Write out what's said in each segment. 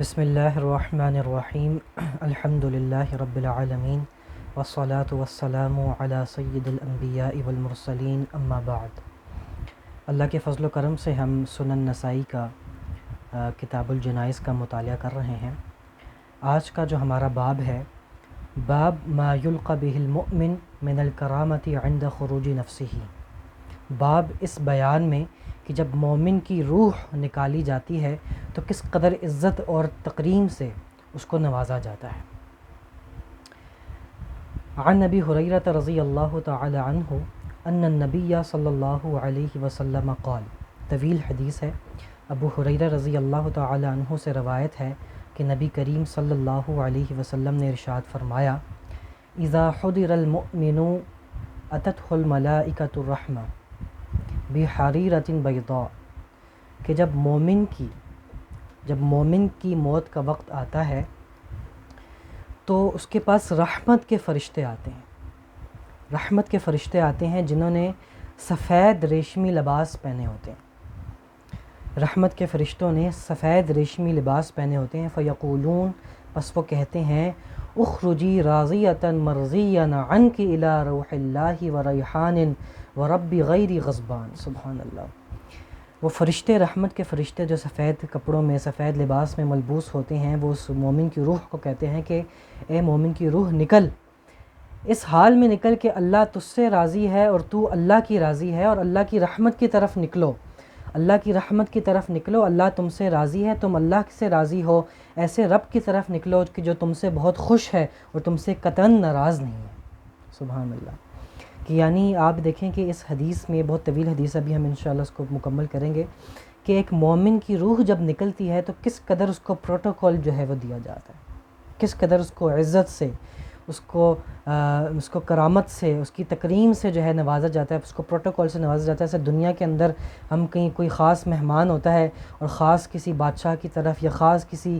بسم اللہ الرحمن الرحیم الحمد للہ رب العالمین والصلاة والسلام علی سید الانبیاء والمرسلین اما بعد۔ اللہ کے فضل و کرم سے ہم سنن نسائی کا کتاب الجنائز کا مطالعہ کر رہے ہیں۔ آج کا جو ہمارا باب ہے، باب ما یلقی بہ المؤمن من الکرامۃ عند خروج نفسہ، باب اس بیان میں کہ جب مومن کی روح نکالی جاتی ہے تو کس قدر عزت اور تکریم سے اس کو نوازا جاتا ہے۔ عن ابی ہریرہ رضی اللہ تعالی عنہ ان النبی صلی اللہ علیہ وسلم قال، طویل حدیث ہے، ابو ہریرہ رضی اللہ تعالی عنہ سے روایت ہے کہ نبی کریم صلی اللہ علیہ وسلم نے ارشاد فرمایا، اذا حضر المؤمن اتته الملائکۃ الرحمہ بحریرۃ بیضاء، کہ جب مومن کی موت کا وقت آتا ہے تو اس کے پاس رحمت کے فرشتے آتے ہیں، رحمت کے فرشتے آتے ہیں جنہوں نے سفید ریشمی لباس پہنے ہوتے ہیں، رحمت کے فرشتوں نے سفید ریشمی لباس پہنے ہوتے ہیں۔ فیقولون، پس وہ کہتے ہیں، اخرجی راضیۃ مرضیٰ عنک الی روح اللہ و ریحان و رب غیر غضبان۔ سبحان اللہ۔ وہ فرشتے، رحمت کے فرشتے جو سفید کپڑوں میں، سفید لباس میں ملبوس ہوتے ہیں، وہ اس مومن کی روح کو کہتے ہیں کہ اے مومن کی روح نکل، اس حال میں نکل کہ اللہ تجھ سے راضی ہے اور تو اللہ کی راضی ہے، اور اللہ کی رحمت کی طرف نکلو، اللہ کی رحمت کی طرف نکلو، اللہ تم سے راضی ہے، تم اللہ سے راضی ہو، ایسے رب کی طرف نکلو کہ جو تم سے بہت خوش ہے اور تم سے قطعاً ناراض نہیں ہے۔ سبحان اللہ۔ کہ یعنی آپ دیکھیں کہ اس حدیث میں، بہت طویل حدیث، ابھی ہم انشاءاللہ اس کو مکمل کریں گے، کہ ایک مومن کی روح جب نکلتی ہے تو کس قدر اس کو پروٹوکول جو ہے وہ دیا جاتا ہے، کس قدر اس کو عزت سے، اس کو کرامت سے، اس کی تکریم سے جو ہے نوازا جاتا ہے، اس کو پروٹوکول سے نوازا جاتا ہے۔ جیسے دنیا کے اندر ہم کہیں کوئی خاص مہمان ہوتا ہے اور خاص کسی بادشاہ کی طرف یا خاص کسی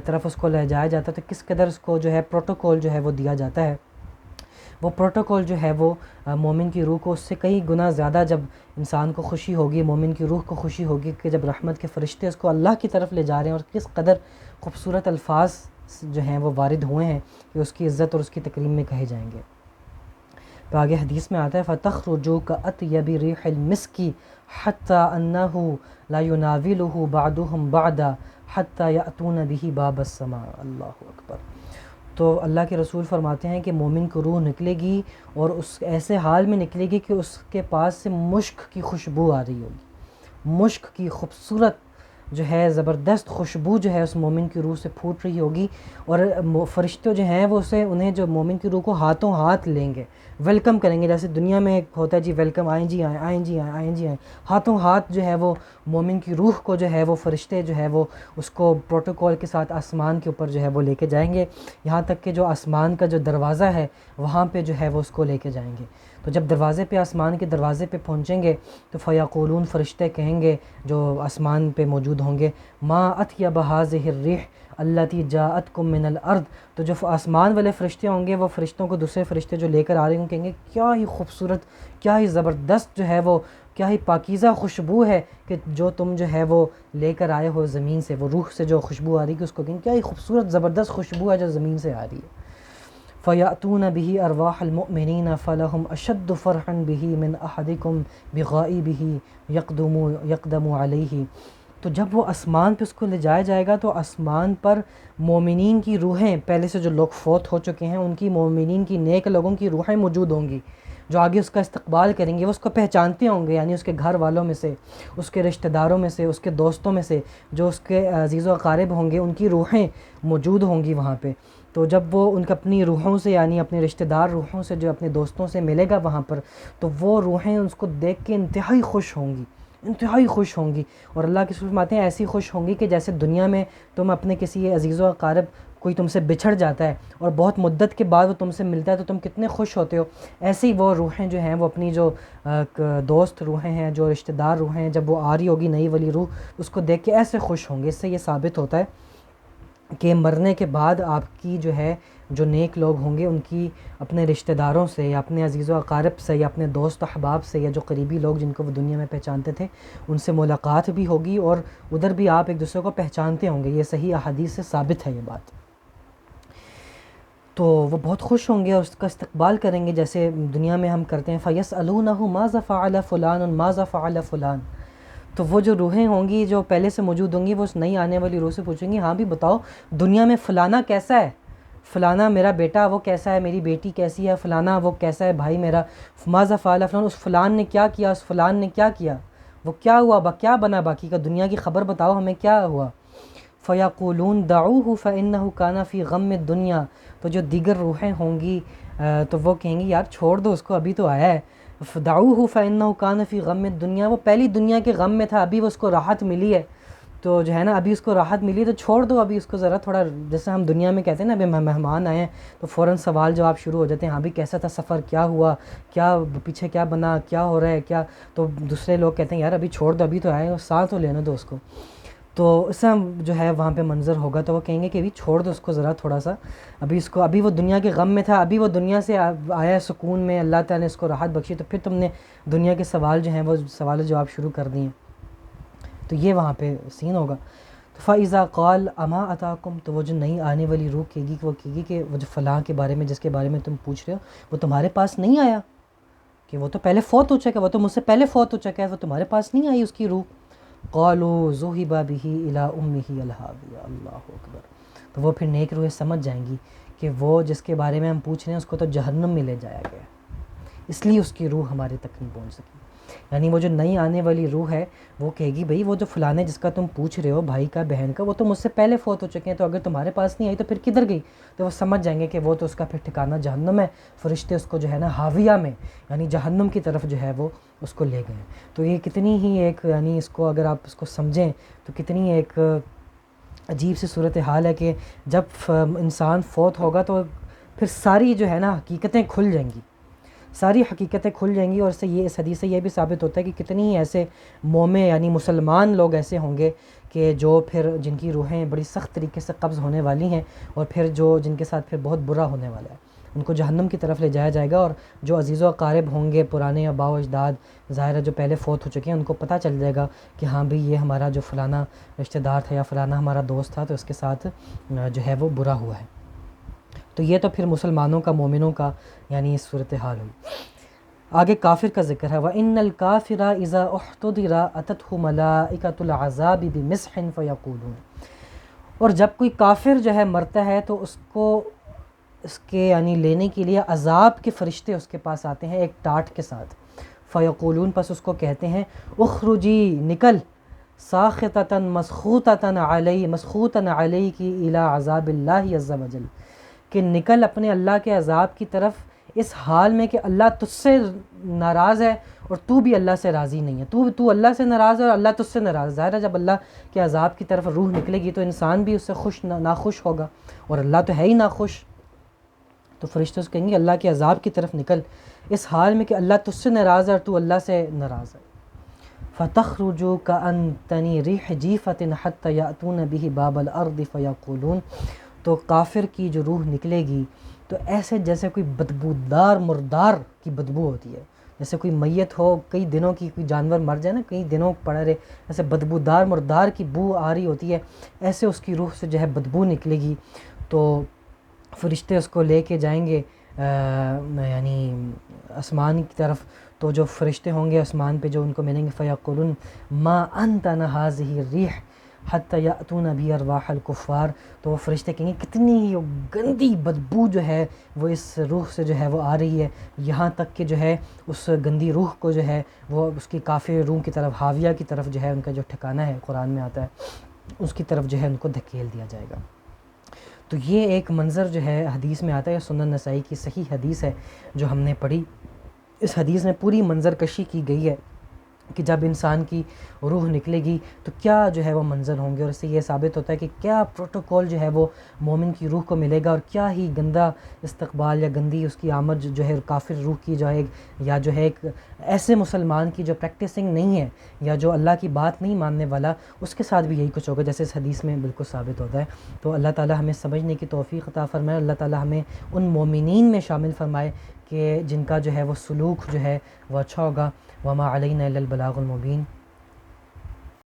طرف اس کو لے جایا جاتا ہے تو کس قدر اس کو جو ہے پروٹوکول جو ہے وہ دیا جاتا ہے۔ وہ پروٹوکول جو ہے وہ مومن کی روح کو اس سے کئی گنا زیادہ جب انسان کو خوشی ہوگی، مومن کی روح کو خوشی ہوگی کہ جب رحمت کے فرشتے اس کو اللہ کی طرف لے جا رہے ہیں، اور کس قدر خوبصورت الفاظ جو ہیں وہ وارد ہوئے ہیں کہ اس کی عزت اور اس کی تکریم میں کہے جائیں گے۔ تو آگے حدیث میں آتا ہے، فَتَخْرُجُ كَأَطْيَبِ رِيحِ الْمِسْكِ حَتَّى أَنَّهُ لَا يُنَاوِلُهُ بَعْضُهُمْ بَعْضًا حَتَّى يَأْتُونَ بِهِ بَابَ السَّمَاءِ۔ اللہ اکبر۔ تو اللہ کے رسول فرماتے ہیں کہ مومن کی روح نکلے گی اور اس ایسے حال میں نکلے گی کہ اس کے پاس سے مشک کی خوشبو آ رہی ہوگی، مشک کی خوبصورت جو ہے زبردست خوشبو جو ہے اس مومن کی روح سے پھوٹ رہی ہوگی، اور فرشتے جو ہیں وہ انہیں جو مومن کی روح کو ہاتھوں ہاتھ لیں گے، ویلکم کریں گے۔ جیسے دنیا میں ایک ہوتا ہے جی ویلکم، آئیں جی آئیں، آئیں جی آئیں، آئیں جی آئیں، ہاتھوں ہاتھ جو ہے وہ مومن کی روح کو جو ہے وہ فرشتے جو ہے وہ اس کو پروٹوکول کے ساتھ آسمان کے اوپر جو ہے وہ لے کے جائیں گے، یہاں تک کہ جو آسمان کا جو دروازہ ہے وہاں پہ جو ہے وہ اس کو لے کے جائیں گے۔ تو جب دروازے پہ، آسمان کے دروازے پہ پہنچیں گے تو فیقولون، فرشتے کہیں گے جو آسمان پہ موجود ہوں گے، ما اطیب هذه الريح التي جاءتكم من الارض، تو جو آسمان والے فرشتے ہوں گے وہ فرشتوں کو دوسرے فرشتے جو لے کر آ رہے ہوں کہیں گے، کیا ہی خوبصورت، کیا ہی زبردست جو ہے وہ، کیا ہی پاکیزہ خوشبو ہے کہ جو تم جو ہے وہ لے کر آئے ہو زمین سے، وہ روح سے جو خوشبو آ رہی ہے اس کو کہیں کیا ہی خوبصورت زبردست خوشبو ہے جو زمین سے آ رہی ہے۔ فَيَأْتُونَ بِهِ أَرْوَاحَ الْمُؤْمِنِينَ فَلَهُمْ أَشَدُّ فَرْحًا بِهِ مِنْ أَحَدِكُمْ بِغَائِبِهِ يَقْدَمُ عَلَيْهِ۔ تو جب وہ آسمان پہ اس کو لے جایا جائے گا تو آسمان پر مومنین کی روحیں، پہلے سے جو لوگ فوت ہو چکے ہیں ان کی، مومنین کی، نیک لوگوں کی روحیں موجود ہوں گی جو آگے اس کا استقبال کریں گے، وہ اس کو پہچانتے ہوں گے، یعنی اس کے گھر والوں میں سے، اس کے رشتہ داروں میں سے، اس کے دوستوں میں سے، جو اس کے عزیز و اقارب ہوں گے، ان کی روحیں موجود ہوں گی وہاں پہ۔ تو جب وہ ان کے اپنی روحوں سے، یعنی اپنے رشتہ دار روحوں سے، جو اپنے دوستوں سے ملے گا وہاں پر، تو وہ روحیں اس کو دیکھ کے انتہائی خوش ہوں گی، انتہائی خوش ہوں گی، اور اللہ کے رسول فرماتے ہیں ایسی خوش ہوں گی کہ جیسے دنیا میں تم اپنے کسی عزیز و اقارب، کوئی تم سے بچھڑ جاتا ہے اور بہت مدت کے بعد وہ تم سے ملتا ہے تو تم کتنے خوش ہوتے ہو، ایسے ہی وہ روحیں جو ہیں وہ اپنی جو دوست روحیں ہیں، جو رشتہ دار روحیں ہیں، جب وہ آ رہی ہوگی نئی والی روح، اس کو دیکھ کے ایسے خوش ہوں گے۔ اس سے یہ ثابت ہوتا ہے کہ مرنے کے بعد آپ کی جو ہے جو نیک لوگ ہوں گے ان کی اپنے رشتہ داروں سے یا اپنے عزیز و اقارب سے یا اپنے دوست احباب سے یا جو قریبی لوگ جن کو وہ دنیا میں پہچانتے تھے ان سے ملاقات بھی ہوگی، اور ادھر بھی آپ ایک دوسرے کو پہچانتے ہوں گے. یہ صحیح احادیث سے ثابت ہے یہ بات. تو وہ بہت خوش ہوں گے اور اس کا استقبال کریں گے جیسے دنیا میں ہم کرتے ہیں. فَيَسْأَلُونَهُ مَاذَا فَعَلَ فُلَانٌ مَاذَا فَعَلَ فُلَان. تو وہ جو روحیں ہوں گی جو پہلے سے موجود ہوں گی وہ اس نئی آنے والی روح سے پوچھیں گی ہاں بھی بتاؤ دنیا میں فلانا کیسا ہے، فلانا میرا بیٹا وہ کیسا ہے، میری بیٹی کیسی ہے، فلانا وہ کیسا ہے بھائی میرا، ماذا فعل فلان، اس فلان نے کیا کیا، اس فلان نے کیا کیا، وہ کیا ہوا، کیا بنا، باقی کا دنیا کی خبر بتاؤ ہمیں کیا ہوا. فَيَقُولُونَ دَعُوهُ فَإِنَّهُ كَانَ فِي غَمِّ الدُّنْيَا. تو جو دیگر روحیں ہوں گی تو وہ کہیں گی یار چھوڑ دو اس کو، ابھی تو آیا ہے. دعوه فإنه كان في غم الدنيا، وہ پہلی دنیا کے غم میں تھا، ابھی وہ اس کو راحت ملی ہے، تو جو ہے نا ابھی اس کو راحت ملی تو چھوڑ دو ابھی اس کو ذرا تھوڑا. جیسے ہم دنیا میں کہتے ہیں نا ابھی مہمان آئے ہیں تو فوراً سوال جواب شروع ہو جاتے ہیں، ہاں بھی کیسا تھا سفر، کیا ہوا، کیا پیچھے کیا بنا، کیا ہو رہا ہے کیا. تو دوسرے لوگ کہتے ہیں یار ابھی چھوڑ دو، ابھی تو آئے ساتھ تو لینے دو اس کو. تو اس سے جو ہے وہاں پہ منظر ہوگا تو وہ کہیں گے کہ ابھی چھوڑ دو اس کو ذرا تھوڑا سا، ابھی اس کو، ابھی وہ دنیا کے غم میں تھا، ابھی وہ دنیا سے آیا سکون میں، اللہ تعالیٰ نے اس کو راحت بخشی، تو پھر تم نے دنیا کے سوال جو ہیں وہ سوال و جواب شروع کر دیے. تو یہ وہاں پہ سین ہوگا. فَإِذَا قَالَ أَمَا أَتَاكُمْ. تو وہ جو نئی آنے والی روح کہے گی وہ کہے گی کہ وہ جو فلاں کے بارے میں جس کے بارے میں تم پوچھ رہے ہو وہ تمہارے پاس نہیں آیا، کہ وہ تو پہلے فوت ہو چکا، وہ تو مجھ سے پہلے فوت ہو چکا ہے، وہ تمہارے پاس نہیں آئی اس کی روح. قَالُوا ذُهِبَ بِهِ إِلَىٰ أُمِّهِ الْهَاوِيَةِ. اللہ اکبر. تو وہ پھر نیک روحیں سمجھ جائیں گی کہ وہ جس کے بارے میں ہم پوچھ رہے ہیں اس کو تو جہنم میں لے جایا گیا، اس لیے اس کی روح ہمارے تک نہیں پہنچ سکی. یعنی وہ جو نئی آنے والی روح ہے وہ کہے گی بھئی وہ جو فلانے جس کا تم پوچھ رہے ہو بھائی کا بہن کا وہ تو مجھ سے پہلے فوت ہو چکے ہیں، تو اگر تمہارے پاس نہیں آئی تو پھر کدھر گئی. تو وہ سمجھ جائیں گے کہ وہ تو اس کا پھر ٹھکانہ جہنم ہے، فرشتے اس کو جو ہے نا حاویہ میں یعنی جہنم کی طرف جو ہے وہ اس کو لے گئے. تو یہ کتنی ہی ایک یعنی اس کو اگر آپ اس کو سمجھیں تو کتنی ایک عجیب سی صورتحال ہے کہ جب انسان فوت ہوگا تو پھر ساری جو ہے نا حقیقتیں کھل جائیں گی، ساری حقیقتیں کھل جائیں گی. اور اس حدیث سے یہ بھی ثابت ہوتا ہے کہ کتنی ہی ایسے مومن یعنی مسلمان لوگ ایسے ہوں گے کہ جو پھر جن کی روحیں بڑی سخت طریقے سے قبض ہونے والی ہیں اور پھر جو جن کے ساتھ پھر بہت برا ہونے والا ہے، ان کو جہنم کی طرف لے جایا جائے گا. اور جو عزیز و اقارب ہوں گے پرانے آباء و اجداد ظاہر ہے جو پہلے فوت ہو چکے ہیں ان کو پتہ چل جائے گا کہ ہاں بھئی یہ ہمارا جو فلانا رشتہ دار تھا یا فلانا ہمارا دوست تھا تو اس کے ساتھ جو ہے وہ برا ہوا ہے. تو یہ تو پھر مسلمانوں کا مومنوں کا یعنی صورتحال ہوئی. آگے کافر کا ذکر ہے. وَإِنَّ الْكَافِرَ إِذَا اُحْتُضِرَ أَتَتْهُ مَلَائِكَةُ الْعَذَابِ بِمِسْحٍ فَيَقُولُونَ. اور جب کوئی کافر جو ہے مرتا ہے تو اس کو اس کے یعنی لینے کے لیے عذاب کے فرشتے اس کے پاس آتے ہیں ایک ٹاٹ کے ساتھ. فیقولون پس اس کو کہتے ہیں اخرجی نکل، ساخطۃ مسخوطۃ علیک الی عذاب اللہ عز وجل، کہ نکل اپنے اللہ کے عذاب کی طرف اس حال میں کہ اللہ تجھ سے ناراض ہے اور تو بھی اللہ سے راضی نہیں ہے. تو اللہ سے ناراض ہے اور اللہ تجھ سے ناراض. ظاہر ہے جب اللہ کے عذاب کی طرف روح نکلے گی تو انسان بھی اس سے خوش ناخوش ہوگا اور اللہ تو ہے ہی ناخوش. تو فرشتے سے کہیں گے اللہ کے عذاب کی طرف نکل اس حال میں کہ اللہ تجھ سے ناراض ہے اور تو اللہ سے ناراض ہے. فَتَخْرُجُ كَأَنْتَنِي رِيحِ جِيفَةٍ حَتَّى يَأْتُونَ بِهِ بَابَ الْأَرْضِ فَيَقُولُونَ. تو کافر کی جو روح نکلے گی تو ایسے جیسے کوئی بدبودار مردار کی بدبو ہوتی ہے، جیسے کوئی میت ہو کئی دنوں کی، کوئی جانور مر جائے نا کئی دنوں پڑا رہے، ایسے بدبودار مردار کی بو آ رہی ہوتی ہے، ایسے اس کی روح سے جو ہے بدبو نکلے گی. تو فرشتے اس کو لے کے جائیں گے یعنی آسمان کی طرف. تو جو فرشتے ہوں گے آسمان پہ جو ان کو ملیں گے فیقولون ما انت هذه الريح حتى يأتون بأرواح الكفار. تو وہ فرشتے کہیں گے کتنی ہی گندی بدبو جو ہے وہ اس روح سے جو ہے وہ آ رہی ہے، یہاں تک کہ جو ہے اس گندی روح کو جو ہے وہ اس کی کافر روح کی طرف حاویہ کی طرف جو ہے ان کا جو ٹھکانہ ہے قرآن میں آتا ہے اس کی طرف جو ہے ان کو دھکیل دیا جائے گا. تو یہ ایک منظر جو ہے حدیث میں آتا ہے، سنن نسائی کی صحیح حدیث ہے جو ہم نے پڑھی. اس حدیث میں پوری منظر کشی کی گئی ہے کہ جب انسان کی روح نکلے گی تو کیا جو ہے وہ منظر ہوں گے، اور اس سے یہ ثابت ہوتا ہے کہ کیا پروٹوکول جو ہے وہ مومن کی روح کو ملے گا، اور کیا ہی گندا استقبال یا گندی اس کی آمد جو ہے کافر روح کی جو ہے، یا جو ہے ایک ایسے مسلمان کی جو پریکٹسنگ نہیں ہے یا جو اللہ کی بات نہیں ماننے والا، اس کے ساتھ بھی یہی کچھ ہوگا، جیسے اس حدیث میں بالکل ثابت ہوتا ہے۔ تو اللہ تعالی ہمیں سمجھنے کی توفیق عطا فرمائے، اللہ تعالی ہمیں ان مومنین میں شامل فرمائے کہ جن کا جو ہے وہ سلوک جو ہے وہ اچھا ہوگا۔ وما علینا الا البلاغ المبین۔